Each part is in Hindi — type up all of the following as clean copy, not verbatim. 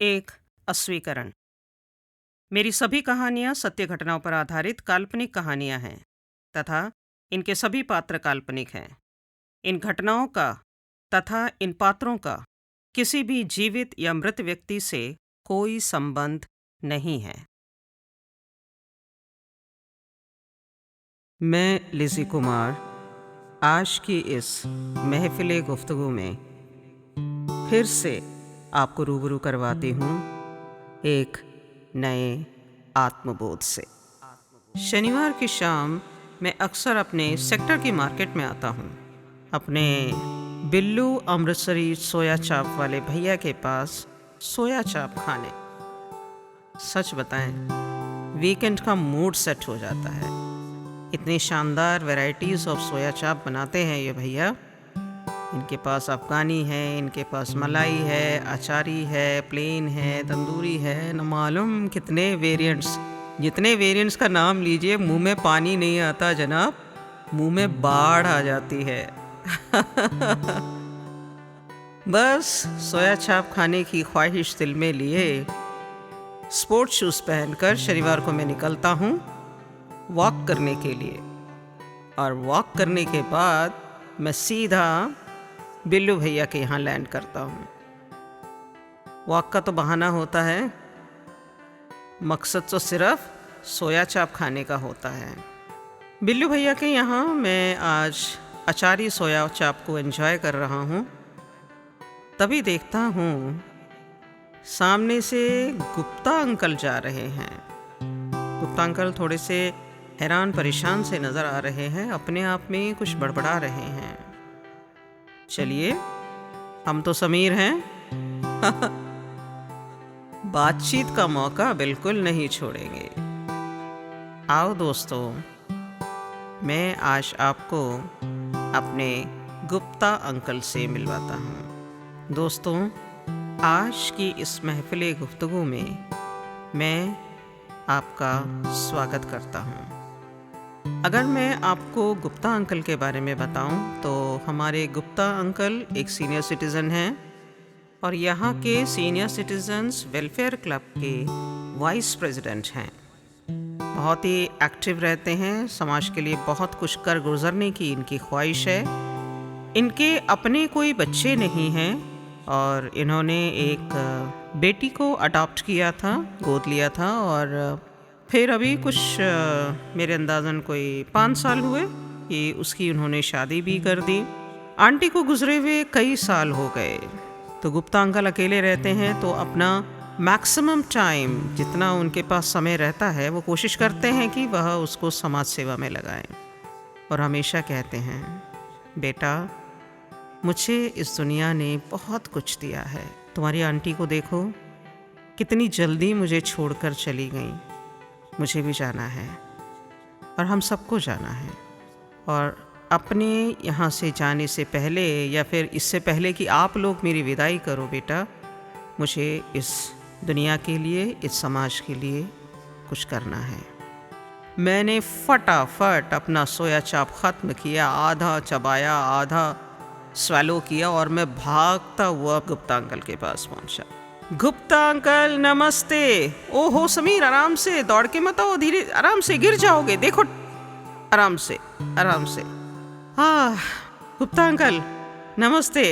एक अस्वीकरण। मेरी सभी कहानियाँ सत्य घटनाओं पर आधारित काल्पनिक कहानियाँ हैं तथा इनके सभी पात्र काल्पनिक हैं। इन घटनाओं का तथा इन पात्रों का किसी भी जीवित या मृत व्यक्ति से कोई संबंध नहीं है। मैं लिज़ी कुमार आज की इस महफ़िल गुफ्तगू में फिर से आपको रूबरू करवाती हूँ एक नए आत्मबोध से। शनिवार की शाम मैं अक्सर अपने सेक्टर की मार्केट में आता हूँ, अपने बिल्लू अमृतसरी सोया चाप वाले भैया के पास सोया चाप खाने। सच बताएं, वीकेंड का मूड सेट हो जाता है। इतनी शानदार वैरायटीज़ ऑफ सोया चाप बनाते हैं ये भैया। इनके पास अफ़गानी है, इनके पास मलाई है, अचारी है, प्लेन है, तंदूरी है, न मालूम कितने वेरिएंट्स। जितने वेरिएंट्स का नाम लीजिए मुंह में पानी नहीं आता जनाब, मुंह में बाढ़ आ जाती है। बस सोया चाप खाने की ख्वाहिश दिल में लिए स्पोर्ट्स शूज़ पहनकर शनिवार को मैं निकलता हूँ वॉक करने के लिए। और वॉक करने के बाद मैं सीधा बिल्लू भैया के यहाँ लैंड करता हूँ। वॉक का तो बहाना होता है, मकसद तो सिर्फ सोया चाप खाने का होता है। बिल्लू भैया के यहाँ मैं आज अचारी सोया चाप को एंजॉय कर रहा हूँ। तभी देखता हूँ सामने से गुप्ता अंकल जा रहे हैं। गुप्ता अंकल थोड़े से हैरान परेशान से नज़र आ रहे हैं, अपने आप में कुछ बड़बड़ा रहे हैं। चलिए, हम तो समीर हैं। बातचीत का मौका बिल्कुल नहीं छोड़ेंगे। आओ दोस्तों, मैं आज आपको अपने गुप्ता अंकल से मिलवाता हूँ। दोस्तों, आज की इस महफ़िल गुफ्तगू में मैं आपका स्वागत करता हूँ। अगर मैं आपको गुप्ता अंकल के बारे में बताऊं तो हमारे गुप्ता अंकल एक सीनियर सिटीज़न हैं और यहाँ के सीनियर सिटीजन्स वेलफेयर क्लब के वाइस प्रेसिडेंट हैं। बहुत ही एक्टिव रहते हैं, समाज के लिए बहुत कुछ कर गुजरने की इनकी ख्वाहिश है। इनके अपने कोई बच्चे नहीं हैं और इन्होंने एक बेटी को अडॉप्ट किया था, गोद लिया था और फिर अभी कुछ मेरे अंदाज़न कोई 5 साल हुए कि उसकी उन्होंने शादी भी कर दी। आंटी को गुजरे हुए कई साल हो गए, तो गुप्ता अंकल अकेले रहते हैं तो अपना मैक्सिमम टाइम जितना उनके पास समय रहता है वो कोशिश करते हैं कि वह उसको समाज सेवा में लगाएं। और हमेशा कहते हैं, बेटा मुझे इस दुनिया ने बहुत कुछ दिया है। तुम्हारी आंटी को देखो, कितनी जल्दी मुझे छोड़कर चली गई। मुझे भी जाना है और हम सबको जाना है। और अपने यहाँ से जाने से पहले या फिर इससे पहले कि आप लोग मेरी विदाई करो बेटा, मुझे इस दुनिया के लिए, इस समाज के लिए कुछ करना है। मैंने फटाफट अपना सोया चाप ख़त्म किया, आधा चबाया, आधा स्वैलो किया और मैं भागता हुआ गुप्ता अंकल के पास पहुँचा। गुप्ता अंकल नमस्ते। ओहो समीर, आराम से, दौड़ के मत आओ, धीरे, आराम से, गिर जाओगे, देखो, आराम से, आराम से। हाँ गुप्ता अंकल नमस्ते।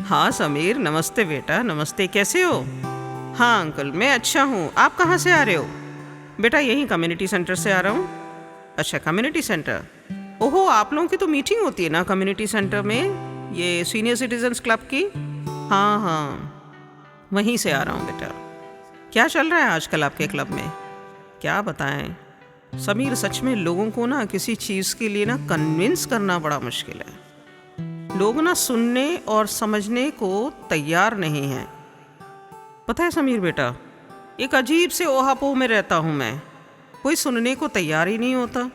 हाँ समीर, नमस्ते बेटा, नमस्ते, कैसे हो? हाँ अंकल, मैं अच्छा हूँ। आप कहाँ से आ रहे हो? बेटा यहीं कम्युनिटी सेंटर से आ रहा हूँ। अच्छा, कम्युनिटी सेंटर। ओहो, आप लोगों की तो मीटिंग होती है ना कम्युनिटी सेंटर में, ये सीनियर सिटीजन्स क्लब की? हाँ हाँ, वहीं से आ रहा हूँ बेटा। क्या चल रहा है आजकल आपके क्लब में? क्या बताएं समीर, सच में लोगों को ना किसी चीज़ के लिए ना कन्विंस करना बड़ा मुश्किल है। लोग ना सुनने और समझने को तैयार नहीं हैं। पता है समीर बेटा, एक अजीब से ओहापोह में रहता हूँ मैं, कोई सुनने को तैयार ही नहीं होता।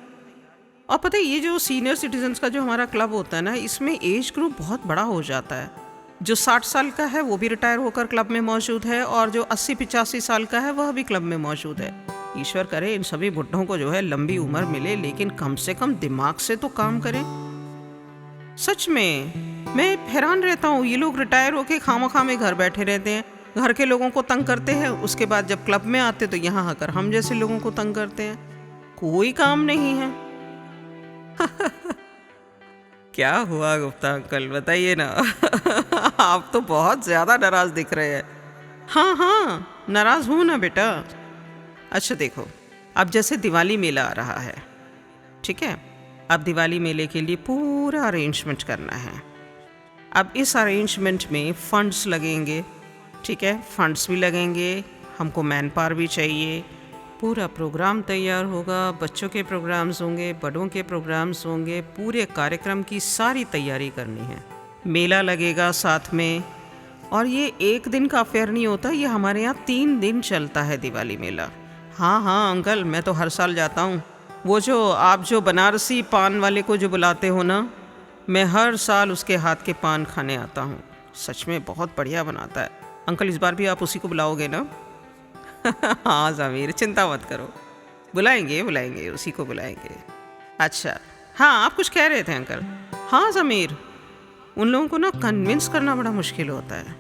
और पता है, ये जो सीनियर सिटीजन्स का जो हमारा क्लब होता है ना, इसमें एज ग्रुप बहुत बड़ा हो जाता है। जो 60 साल का है वो भी रिटायर होकर क्लब में मौजूद है और जो 80-85 साल का है वह भी क्लब में मौजूद है। ईश्वर करे इन सभी बुढ़ों को जो है लंबी उम्र मिले, लेकिन कम से कम दिमाग से तो काम करें। सच में मैं हैरान रहता हूँ, ये लोग रिटायर होके खामखा में घर बैठे रहते हैं। घर के लोगों को तंग करते हैं, उसके बाद जब क्लब में आते तो यहाँ आकर हम जैसे लोगों को तंग करते हैं। कोई काम नहीं है। क्या हुआ गुप्ता अंकल, बताइए ना। आप तो बहुत ज़्यादा नाराज़ दिख रहे हैं। हाँ हाँ, नाराज़ हूँ ना बेटा। अच्छा देखो, अब जैसे दिवाली मेला आ रहा है, ठीक है। अब दिवाली मेले के लिए पूरा अरेंजमेंट करना है। अब इस अरेंजमेंट में फंड्स लगेंगे, ठीक है, फंड्स भी लगेंगे, हमको मैन पावर भी चाहिए। पूरा प्रोग्राम तैयार होगा, बच्चों के प्रोग्राम्स होंगे, बड़ों के प्रोग्राम्स होंगे, पूरे कार्यक्रम की सारी तैयारी करनी है। मेला लगेगा साथ में, और ये एक दिन का अफेयर नहीं होता, ये हमारे यहाँ 3 दिन चलता है दिवाली मेला। हाँ हाँ अंकल, मैं तो हर साल जाता हूँ। वो जो आप जो बनारसी पान वाले को जो बुलाते हो ना, मैं हर साल उसके हाथ के पान खाने आता हूँ। सच में बहुत बढ़िया बनाता है। अंकल इस बार भी आप उसी को बुलाओगे ना? हाँ ज़मीर, चिंता मत करो, बुलाएंगे बुलाएंगे, उसी को बुलाएंगे। अच्छा हाँ, आप कुछ कह रहे थे अंकल। हाँ ज़मीर, उन लोगों को ना कन्विंस करना बड़ा मुश्किल होता है।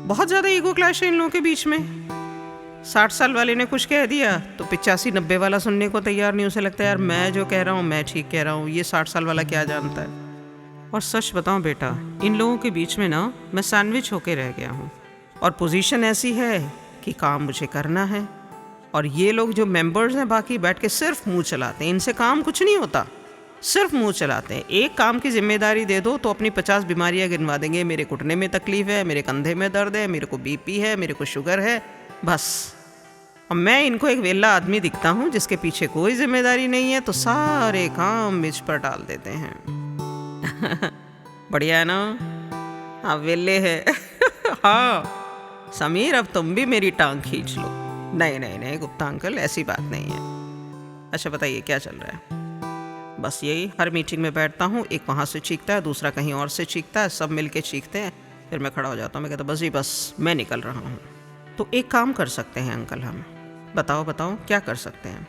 बहुत ज़्यादा ईगो क्लैश है इन लोगों के बीच में। 60 साल वाले ने कुछ कह दिया तो 85-90 वाला सुनने को तैयार नहीं। उसे लगता है यार मैं जो कह रहा हूँ मैं ठीक कह रहा हूँ, ये 60 साल वाला क्या जानता है। और सच बताऊँ बेटा, इन लोगों के बीच में ना मैं सैंडविच होके रह गया हूँ। और पोजीशन ऐसी है कि काम मुझे करना है, और ये लोग जो मेंबर्स हैं बाकी बैठ के सिर्फ मुंह चलाते हैं। इनसे काम कुछ नहीं होता, सिर्फ मुंह चलाते हैं। एक काम की जिम्मेदारी दे दो तो अपनी 50 बीमारियां गिनवा देंगे। मेरे घुटने में तकलीफ है, मेरे कंधे में दर्द है, मेरे को बीपी है, मेरे को शुगर है, बस। अब मैं इनको एक वेला आदमी दिखता हूँ जिसके पीछे कोई जिम्मेदारी नहीं है, तो सारे काम मुझ पर डाल देते हैं। बढ़िया है ना, हाँ वेले है। हाँ समीर, अब तुम भी मेरी टांग खींच लो। नहीं नहीं नहीं गुप्ता अंकल, ऐसी बात नहीं है। अच्छा बताइए क्या चल रहा है? बस यही, हर मीटिंग में बैठता हूँ, एक वहाँ से चीखता है, दूसरा कहीं और से चीखता है, सब मिलके चीखते हैं, फिर मैं खड़ा हो जाता हूँ। मैं कहता बस जी बस, मैं निकल रहा हूँ। तो एक काम कर सकते हैं अंकल हम। बताओ बताओ क्या कर सकते हैं?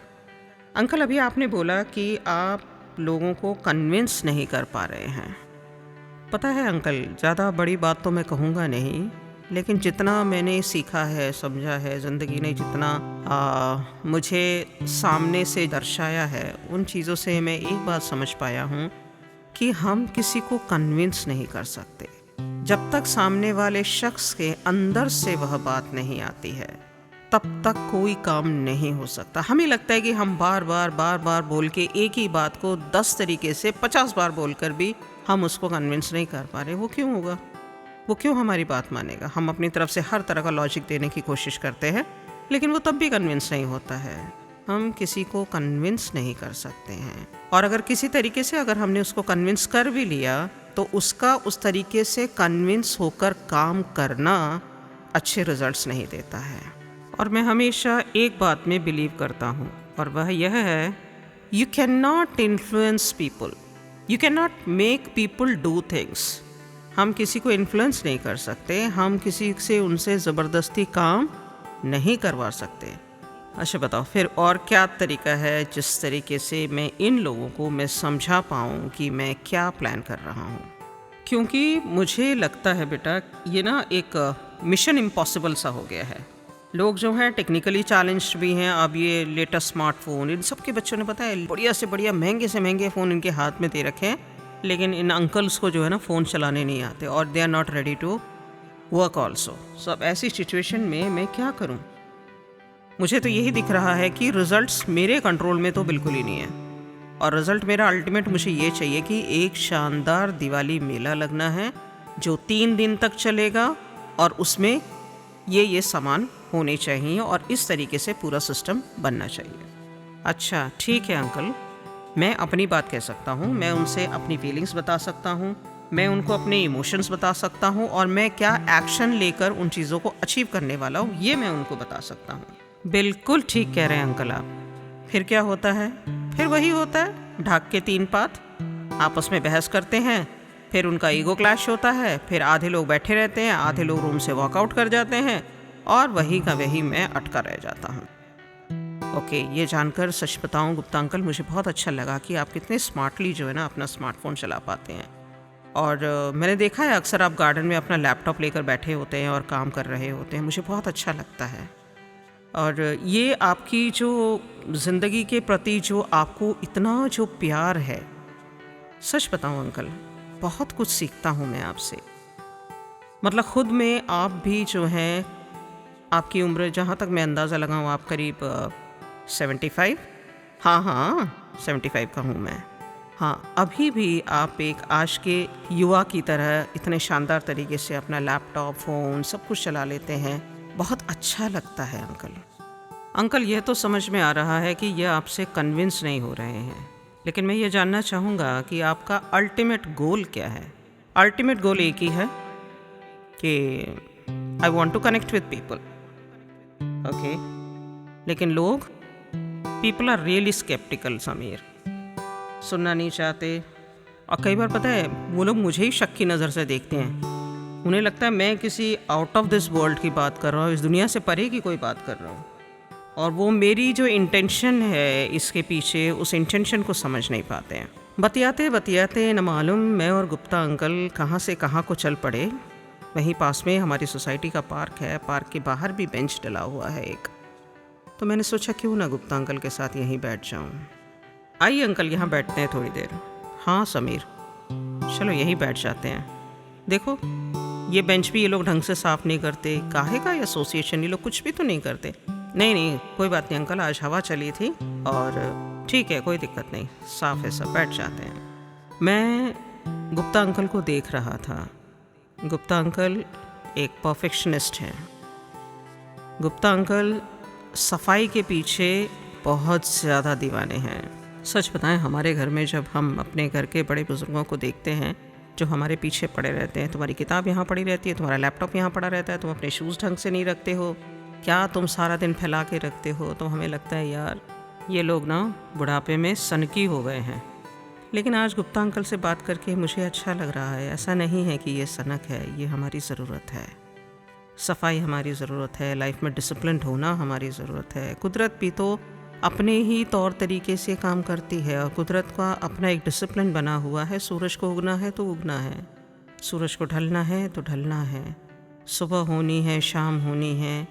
अंकल अभी आपने बोला कि आप लोगों को कन्विंस नहीं कर पा रहे हैं। पता है अंकल, ज़्यादा बड़ी बात तो मैं कहूँगा नहीं, लेकिन जितना मैंने सीखा है, समझा है, ज़िंदगी ने जितना मुझे सामने से दर्शाया है, उन चीज़ों से मैं एक बात समझ पाया हूँ कि हम किसी को कन्विंस नहीं कर सकते जब तक सामने वाले शख्स के अंदर से वह बात नहीं आती है, तब तक कोई काम नहीं हो सकता। हमें लगता है कि हम बार बार बोल के एक ही बात को 10 तरीके से 50 बार बोलकर भी हम उसको कन्विंस नहीं कर पा रहे। वो क्यों होगा? वो क्यों हमारी बात मानेगा? हम अपनी तरफ से हर तरह का लॉजिक देने की कोशिश करते हैं, लेकिन वो तब भी कन्विंस नहीं होता है। हम किसी को कन्विंस नहीं कर सकते हैं, और अगर किसी तरीके से अगर हमने उसको कन्विंस कर भी लिया तो उसका उस तरीके से कन्विंस होकर काम करना अच्छे रिजल्ट्स नहीं देता है। और मैं हमेशा एक बात में बिलीव करता हूँ, और वह यह है, you can not influence people, you can not make people do things. हम किसी को इन्फ्लुएंस नहीं कर सकते, हम किसी से उनसे ज़बरदस्ती काम नहीं करवा सकते। अच्छा बताओ फिर और क्या तरीका है जिस तरीके से मैं इन लोगों को मैं समझा पाऊँ कि मैं क्या प्लान कर रहा हूँ? क्योंकि मुझे लगता है बेटा, ये ना एक मिशन इम्पॉसिबल सा हो गया है। लोग जो हैं टेक्निकली चैलेंज्ड भी हैं। अब ये लेटेस्ट स्मार्टफोन, इन सब के बच्चों ने पता है बढ़िया से बढ़िया महंगे से महंगे फ़ोन इनके हाथ में दे रखे हैं, लेकिन इन अंकल्स को जो है ना फ़ोन चलाने नहीं आते, और they are not ready to work also. So अब ऐसी सिचुएशन में मैं क्या करूं? मुझे तो यही दिख रहा है कि रिज़ल्ट्स मेरे कंट्रोल में तो बिल्कुल ही नहीं है, और रिज़ल्ट मेरा अल्टीमेट मुझे ये चाहिए कि एक शानदार दिवाली मेला लगना है जो 3 दिन तक चलेगा, और उसमें ये सामान होने चाहिए, और इस तरीके से पूरा सिस्टम बनना चाहिए। अच्छा ठीक है अंकल, मैं अपनी बात कह सकता हूँ, मैं उनसे अपनी फीलिंग्स बता सकता हूँ, मैं उनको अपने इमोशंस बता सकता हूँ, और मैं क्या एक्शन लेकर उन चीज़ों को अचीव करने वाला हूँ ये मैं उनको बता सकता हूँ। बिल्कुल ठीक कह रहे हैं अंकल आप। फिर क्या होता है? फिर वही होता है, ढाक के 3 पात, आपस में बहस करते हैं, फिर उनका ईगो क्लैश होता है, फिर आधे लोग बैठे रहते हैं, आधे लोग रूम से वॉकआउट कर जाते हैं, और वही का वही मैं अटका रह जाता हूँ। ओके, ये जानकर सच बताऊँ गुप्ता अंकल, मुझे बहुत अच्छा लगा कि आप कितने स्मार्टली जो है ना अपना स्मार्टफोन चला पाते हैं। और मैंने देखा है अक्सर आप गार्डन में अपना लैपटॉप लेकर बैठे होते हैं और काम कर रहे होते हैं, मुझे बहुत अच्छा लगता है। और ये आपकी जो ज़िंदगी के प्रति जो आपको इतना जो प्यार है, सच बताऊं अंकल, बहुत कुछ सीखता हूँ मैं आपसे। मतलब खुद में आप भी जो हैं, आपकी उम्र जहाँ तक मैं अंदाज़ा लगाऊं आप करीब 75, हाँ हाँ 75 का हूँ मैं। हाँ, अभी भी आप एक आज के युवा की तरह इतने शानदार तरीके से अपना लैपटॉप, फ़ोन सब कुछ चला लेते हैं। बहुत अच्छा लगता है अंकल। अंकल, ये तो समझ में आ रहा है कि ये आपसे कन्विंस नहीं हो रहे हैं, लेकिन मैं ये जानना चाहूँगा कि आपका अल्टीमेट गोल क्या है? अल्टीमेट गोल एक ही है कि I want to connect with people, okay. लेकिन लोग, people are really skeptical Sameer, सुनना नहीं चाहते। और कई बार पता है वो लोग मुझे ही शक की नज़र से देखते हैं। उन्हें लगता है मैं किसी आउट ऑफ दिस वर्ल्ड की बात कर रहा हूँ, इस दुनिया से परे की कोई बात कर रहा हूँ। और वो मेरी जो इंटेंशन है इसके पीछे, उस इंटेंशन को समझ नहीं पाते हैं। बतियाते बतियाते न मालूम मैं और गुप्ता अंकल कहाँ से कहाँ को चल पड़े। वहीं पास में हमारी सोसाइटी का पार्क है, पार्क के बाहर भी बेंच डला हुआ है एक। तो मैंने सोचा क्यों ना गुप्ता अंकल के साथ यहीं बैठ जाऊँ। आइए अंकल, यहाँ बैठते हैं थोड़ी देर। हाँ समीर, चलो यहीं बैठ जाते हैं। देखो ये बेंच भी ये लोग ढंग से साफ़ नहीं करते, काहे का एसोसिएशन, ये लोग कुछ भी तो नहीं करते। नहीं नहीं कोई बात नहीं अंकल, आज हवा चली थी और ठीक है, कोई दिक्कत नहीं, साफ़ है सब, बैठ जाते हैं। मैं गुप्ता अंकल को देख रहा था। गुप्ता अंकल एक परफेक्शनिस्ट हैं। गुप्ता अंकल सफाई के पीछे बहुत ज़्यादा दीवाने हैं। सच बताएं, हमारे घर में जब हम अपने घर के बड़े बुज़ुर्गों को देखते हैं जो हमारे पीछे पड़े रहते हैं, तुम्हारी किताब यहाँ पड़ी रहती है, तुम्हारा लैपटॉप यहाँ पड़ा रहता है, तुम अपने शूज़ ढंग से नहीं रखते हो, क्या तुम सारा दिन फैला के रखते हो, तो हमें लगता है यार ये लोग ना बुढ़ापे में सनकी हो गए हैं। लेकिन आज गुप्ता अंकल से बात करके मुझे अच्छा लग रहा है। ऐसा नहीं है कि ये सनक है, ये हमारी ज़रूरत है। सफाई हमारी ज़रूरत है, लाइफ में डिसिप्लिन होना हमारी ज़रूरत है। कुदरत भी तो अपने ही तौर तरीके से काम करती है और कुदरत का अपना एक डिसिप्लिन बना हुआ है। सूरज को उगना है तो उगना है, सूरज को ढलना है तो ढलना है, सुबह होनी है, शाम होनी है,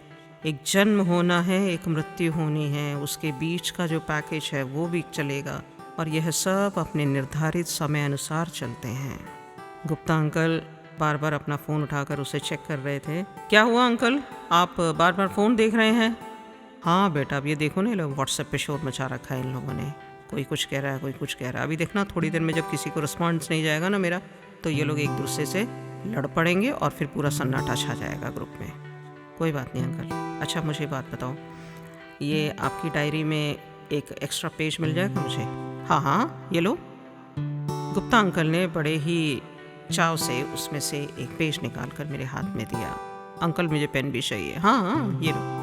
एक जन्म होना है, एक मृत्यु होनी है, उसके बीच का जो पैकेज है वो भी चलेगा और यह सब अपने निर्धारित समय अनुसार चलते हैं। गुप्ता अंकल बार बार अपना फ़ोन उठाकर उसे चेक कर रहे थे। क्या हुआ अंकल, आप बार बार फ़ोन देख रहे हैं? हाँ बेटा, अब ये देखो ना, लोग व्हाट्सएप पे शोर मचा रखा है इन लोगों ने, कोई कुछ कह रहा है, कोई कुछ कह रहा है। अभी देखना थोड़ी देर में जब किसी को रिस्पॉन्स नहीं जाएगा ना मेरा, तो ये लोग एक दूसरे से लड़ पड़ेंगे और फिर पूरा सन्नाटा छा जाएगा ग्रुप में। कोई बात नहीं अंकल। अच्छा मुझे बात बताओ, ये आपकी डायरी में एक एक्स्ट्रा पेज मिल जाएगा मुझे? हाँ हाँ ये लो। गुप्ता अंकल ने बड़े ही चाव से उसमें से एक पेज निकाल कर मेरे हाथ में दिया। अंकल मुझे पेन भी चाहिए। हाँ हाँ ये लो।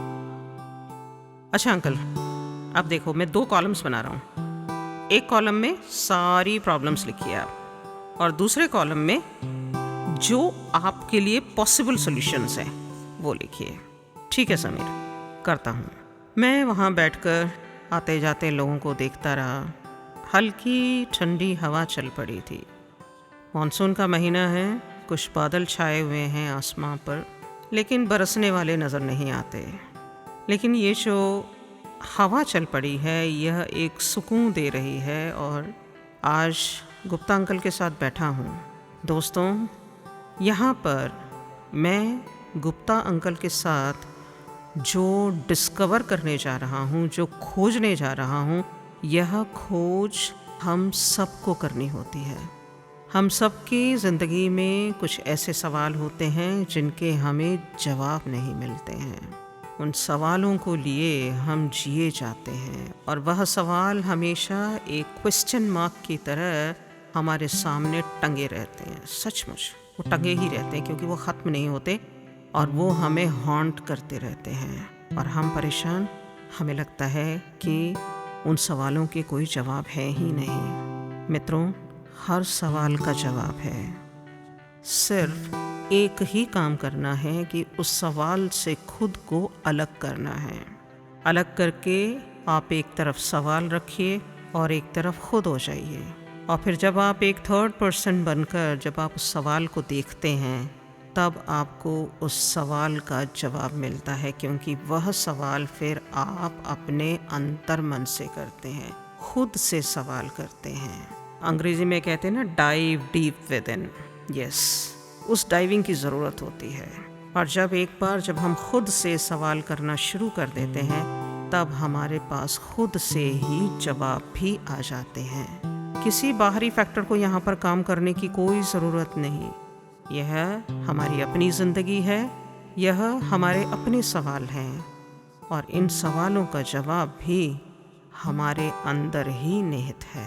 अच्छा अंकल, अब देखो मैं 2 कॉलम्स बना रहा हूँ। एक कॉलम में सारी प्रॉब्लम्स लिखिए आप, और दूसरे कॉलम में जो आपके लिए पॉसिबल सॉल्यूशंस हैं वो लिखिए। ठीक है समीर, करता हूँ। मैं वहाँ बैठकर आते जाते लोगों को देखता रहा। हल्की ठंडी हवा चल पड़ी थी। मानसून का महीना है, कुछ बादल छाए हुए हैं आसमां पर, लेकिन बरसने वाले नज़र नहीं आते। लेकिन ये जो हवा चल पड़ी है यह एक सुकून दे रही है। और आज गुप्ता अंकल के साथ बैठा हूँ। दोस्तों, यहाँ पर मैं गुप्ता अंकल के साथ जो डिस्कवर करने जा रहा हूँ, जो खोजने जा रहा हूँ, यह खोज हम सबको करनी होती है। हम सबकी ज़िंदगी में कुछ ऐसे सवाल होते हैं जिनके हमें जवाब नहीं मिलते हैं। उन सवालों को लिए हम जिए जाते हैं और वह सवाल हमेशा एक क्वेश्चन मार्क की तरह हमारे सामने टंगे रहते हैं। सचमुच वो टंगे ही रहते हैं, क्योंकि वो ख़त्म नहीं होते और वो हमें हॉन्ट करते रहते हैं और हम परेशान। हमें लगता है कि उन सवालों के कोई जवाब है ही नहीं। मित्रों, हर सवाल का जवाब है। सिर्फ एक ही काम करना है कि उस सवाल से खुद को अलग करना है। अलग करके आप एक तरफ सवाल रखिए और एक तरफ खुद हो जाइए और फिर जब आप एक थर्ड पर्सन बनकर जब आप उस सवाल को देखते हैं तब आपको उस सवाल का जवाब मिलता है, क्योंकि वह सवाल फिर आप अपने अंतर मन से करते हैं, खुद से सवाल करते हैं। अंग्रेजी में कहते हैं ना, dive deep within. Yes, उस डाइविंग की ज़रूरत होती है। और जब हम खुद से सवाल करना शुरू कर देते हैं तब हमारे पास खुद से ही जवाब भी आ जाते हैं। किसी बाहरी फैक्टर को यहाँ पर काम करने की कोई ज़रूरत नहीं। यह हमारी अपनी ज़िंदगी है, यह हमारे अपने सवाल हैं और इन सवालों का जवाब भी हमारे अंदर ही निहित है।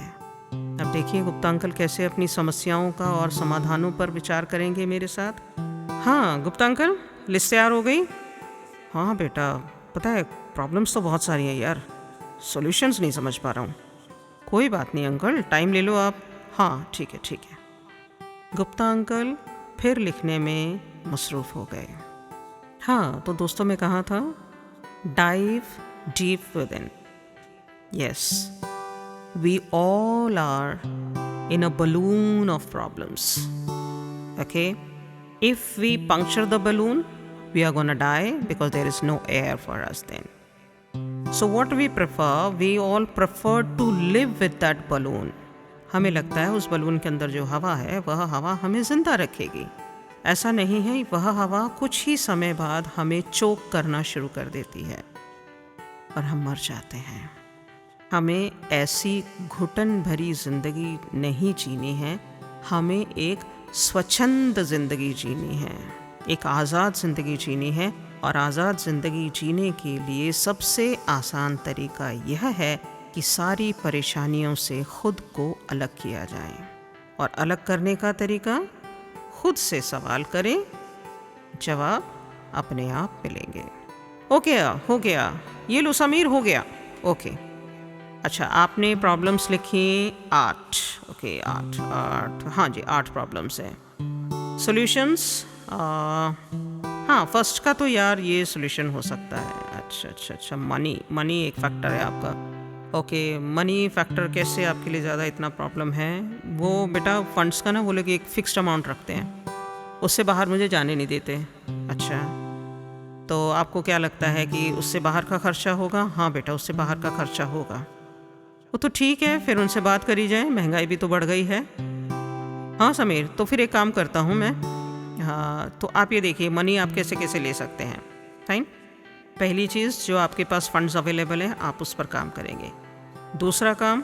अब देखिए गुप्ता अंकल कैसे अपनी समस्याओं का और समाधानों पर विचार करेंगे मेरे साथ। हाँ गुप्ता अंकल, लिस्ट तैयार हो गई? हाँ बेटा, पता है प्रॉब्लम्स तो बहुत सारी हैं यार, सॉल्यूशंस नहीं समझ पा रहा हूँ। कोई बात नहीं अंकल, टाइम ले लो आप। हाँ ठीक है ठीक है। गुप्ता अंकल फिर लिखने में मसरूफ़ हो गए। हाँ तो दोस्तों, मैं कहा था, dive deep within. Yes, we all are in a balloon of problems. Okay? If we puncture the balloon, we are gonna die because there is no air for us then. So what we prefer, we all prefer to live with that balloon. हमें लगता है उस बलून के अंदर जो हवा है वह हवा हमें ज़िंदा रखेगी। ऐसा नहीं है, वह हवा कुछ ही समय बाद हमें चोक करना शुरू कर देती है और हम मर जाते हैं। हमें ऐसी घुटन भरी ज़िंदगी नहीं जीनी है, हमें एक स्वच्छंद ज़िंदगी जीनी है, एक आज़ाद ज़िंदगी जीनी है। और आज़ाद ज़िंदगी जीने के लिए सबसे आसान तरीका यह है कि सारी परेशानियों से खुद को अलग किया जाए। और अलग करने का तरीका, खुद से सवाल करें, जवाब अपने आप मिलेंगे। ओके, हो गया, ये लो समीर, हो गया। ओके, अच्छा आपने प्रॉब्लम्स लिखी 8। ओके, 8, हाँ जी 8 प्रॉब्लम्स हैं। सॉल्यूशंस, हाँ फर्स्ट का तो यार ये सॉल्यूशन हो सकता है। अच्छा, मनी एक फैक्टर है आपका। ओके, मनी फैक्टर कैसे आपके लिए ज़्यादा इतना प्रॉब्लम है? वो बेटा फंड्स का ना, वो लोग एक फ़िक्स्ड अमाउंट रखते हैं, उससे बाहर मुझे जाने नहीं देते। अच्छा, तो आपको क्या लगता है कि उससे बाहर का खर्चा होगा? हाँ बेटा, उससे बाहर का खर्चा होगा। वो तो ठीक है, फिर उनसे बात करी जाए, महंगाई भी तो बढ़ गई है। हाँ समीर, तो फिर एक काम करता हूँ मैं। हाँ, तो आप ये देखिए मनी आप कैसे कैसे ले सकते हैं। फाइन, पहली चीज़, जो आपके पास फंड्स अवेलेबल हैं आप उस पर काम करेंगे। दूसरा काम,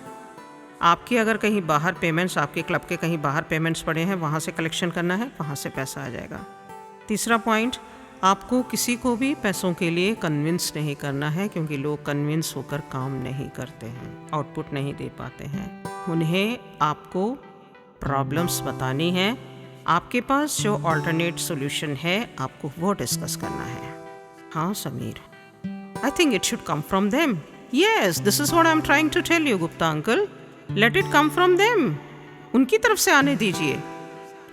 आपके अगर कहीं बाहर पेमेंट्स, आपके क्लब के कहीं बाहर पेमेंट्स पड़े हैं, वहाँ से कलेक्शन करना है, वहाँ से पैसा आ जाएगा। तीसरा पॉइंट, आपको किसी को भी पैसों के लिए कन्विंस नहीं करना है, क्योंकि लोग कन्विंस होकर काम नहीं करते हैं, आउटपुट नहीं दे पाते हैं। उन्हें आपको प्रॉब्लम्स बतानी है, आपके पास जो ऑल्टरनेट सॉल्यूशन है आपको वो डिस्कस करना है। हाँ Sameer, I think it should come from them. Yes, this is what I am trying to tell you Gupta uncle, let it come from them. उनकी तरफ से आने दीजिए।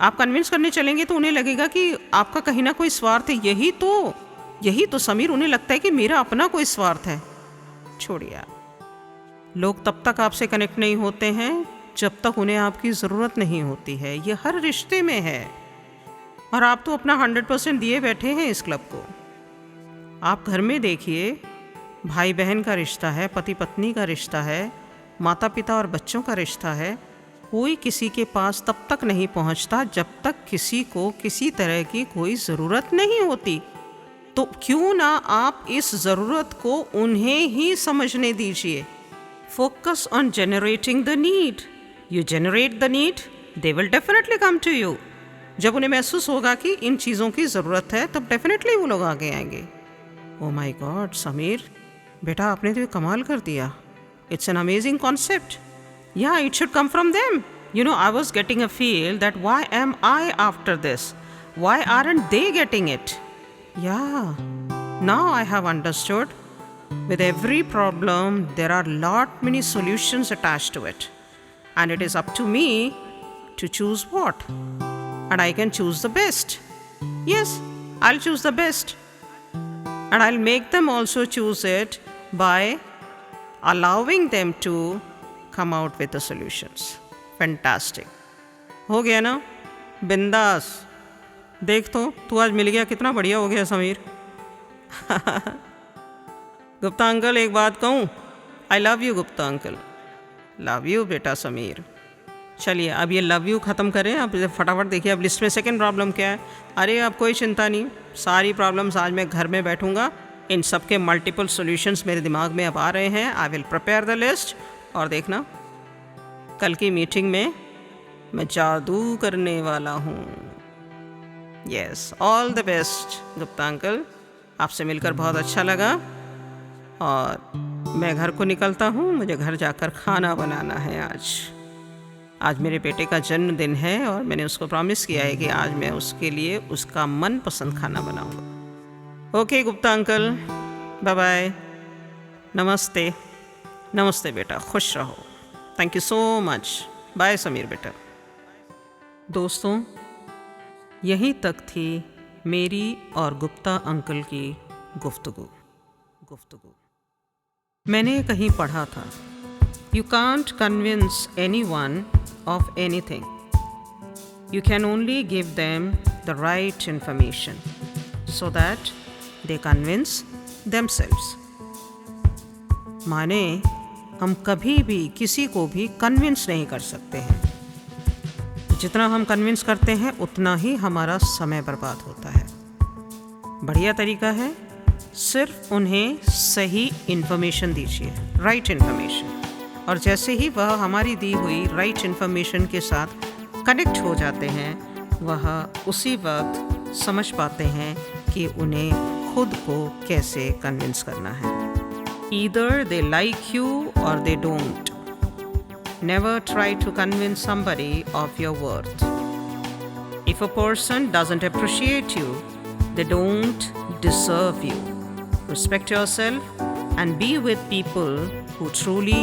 आप कन्विंस करने चलेंगे तो उन्हें लगेगा कि आपका कहीं ना कोई स्वार्थ है। यही तो समीर, उन्हें लगता है कि मेरा अपना कोई स्वार्थ है। छोड़िए आप, लोग तब तक आपसे कनेक्ट नहीं होते हैं जब तक उन्हें आपकी ज़रूरत नहीं होती है। ये हर रिश्ते में है। और आप तो अपना 100% दिए बैठे हैं इस क्लब को। आप घर में देखिए, भाई बहन का रिश्ता है, पति पत्नी का रिश्ता है, माता पिता और बच्चों का रिश्ता है। कोई किसी के पास तब तक नहीं पहुंचता जब तक किसी को किसी तरह की कोई ज़रूरत नहीं होती। तो क्यों ना आप इस ज़रूरत को उन्हें ही समझने दीजिए। Focus on generating the need. You generate the need, they will definitely come to you. जब उन्हें महसूस होगा कि इन चीज़ों की ज़रूरत है, तब डेफिनेटली वो लोग आगे आएंगे। ओह माय गॉड समीर, बेटा आपने तो ये कमाल कर दिया। It's an amazing concept. Yeah, it should come from them. You know, I was getting a feel that why am I after this? Why aren't they getting it? Yeah, now I have understood. With every problem, there are lot many solutions attached to it. And it is up to me to choose what. And I can choose the best. Yes, I'll choose the best. And I'll make them also choose it by allowing them to come out with the solutions. Fantastic, हो गया ना, बिंदास। देख तो तू आज मिल गया, कितना बढ़िया हो गया समीर। गुप्ता अंकल एक बात कहूँ, I love you Gupta uncle. Love you बेटा समीर। चलिए अब ये लव यू ख़त्म करें, अब फटाफट देखिए अब लिस्ट में सेकंड प्रॉब्लम क्या है। अरे अब कोई चिंता नहीं, सारी प्रॉब्लम्स आज मैं घर में बैठूंगा, इन सब के मल्टीपल सॉल्यूशंस मेरे दिमाग में अब आ रहे हैं। I will prepare the list, और देखना कल की मीटिंग में मैं जादू करने वाला हूँ। Yes, all the best Gupta uncle, आपसे मिलकर बहुत अच्छा लगा, और मैं घर को निकलता हूँ, मुझे घर जाकर खाना बनाना है। आज मेरे बेटे का जन्मदिन है और मैंने उसको प्रॉमिस किया है कि आज मैं उसके लिए उसका मनपसंद खाना बनाऊंगा। Okay Gupta uncle, bye bye, नमस्ते। नमस्ते बेटा, खुश रहो, thank you so much, bye Sameer बेटा। दोस्तों, यहीं तक थी मेरी और गुप्ता अंकल की गुफ्तगू। मैंने कहीं पढ़ा था, you can't convince anyone of anything, you can only give them the right information so that they convince themselves. माने हम कभी भी किसी को भी कन्विंस नहीं कर सकते हैं, जितना हम कन्विंस करते हैं उतना ही हमारा समय बर्बाद होता है। बढ़िया तरीका है, सिर्फ उन्हें सही इन्फॉर्मेशन दीजिए, राइट इन्फॉर्मेशन, और जैसे ही वह हमारी दी हुई राइट इन्फॉर्मेशन के साथ कनेक्ट हो जाते हैं, वह उसी वक्त समझ पाते हैं कि उन्हें खुद को कैसे कन्विंस करना है। ईदर दे लाइक यू और they don't. Never try to convince somebody of your worth. If a person doesn't appreciate you, they don't deserve you. Respect yourself and be with people who truly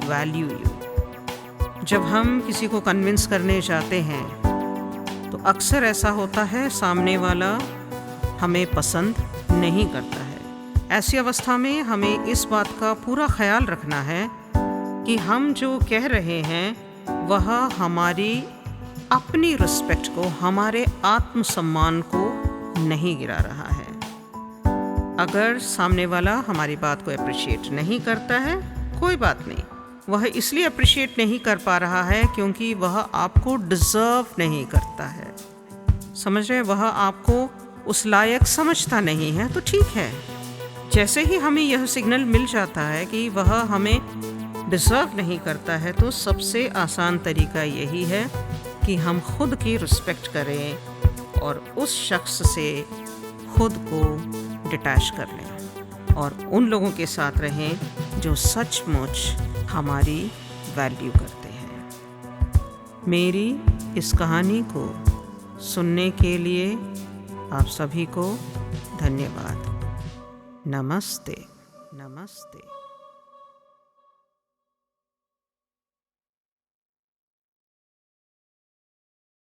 value you. जब हम किसी को कन्विंस करने जाते हैं तो अक्सर ऐसा होता है सामने वाला हमें पसंद नहीं करता है। ऐसी अवस्था में हमें इस बात का पूरा ख्याल रखना है कि हम जो कह रहे हैं वह हमारी अपनी रिस्पेक्ट को, हमारे आत्मसम्मान को नहीं गिरा रहा है। अगर सामने वाला हमारी बात को अप्रिशिएट नहीं करता है, कोई बात नहीं, वह इसलिए अप्रिशिएट नहीं कर पा रहा है क्योंकि वह आपको डिज़र्व नहीं करता है। समझ रहे, वह आपको उस लायक समझता नहीं है, तो ठीक है। जैसे ही हमें यह सिग्नल मिल जाता है कि वह हमें डिज़र्व नहीं करता है, तो सबसे आसान तरीका यही है कि हम खुद की रिस्पेक्ट करें और उस शख्स से खुद को डिटैच कर लें और उन लोगों के साथ रहें जो सचमुच हमारी वैल्यू करते हैं। मेरी इस कहानी को सुनने के लिए आप सभी को धन्यवाद। नमस्ते।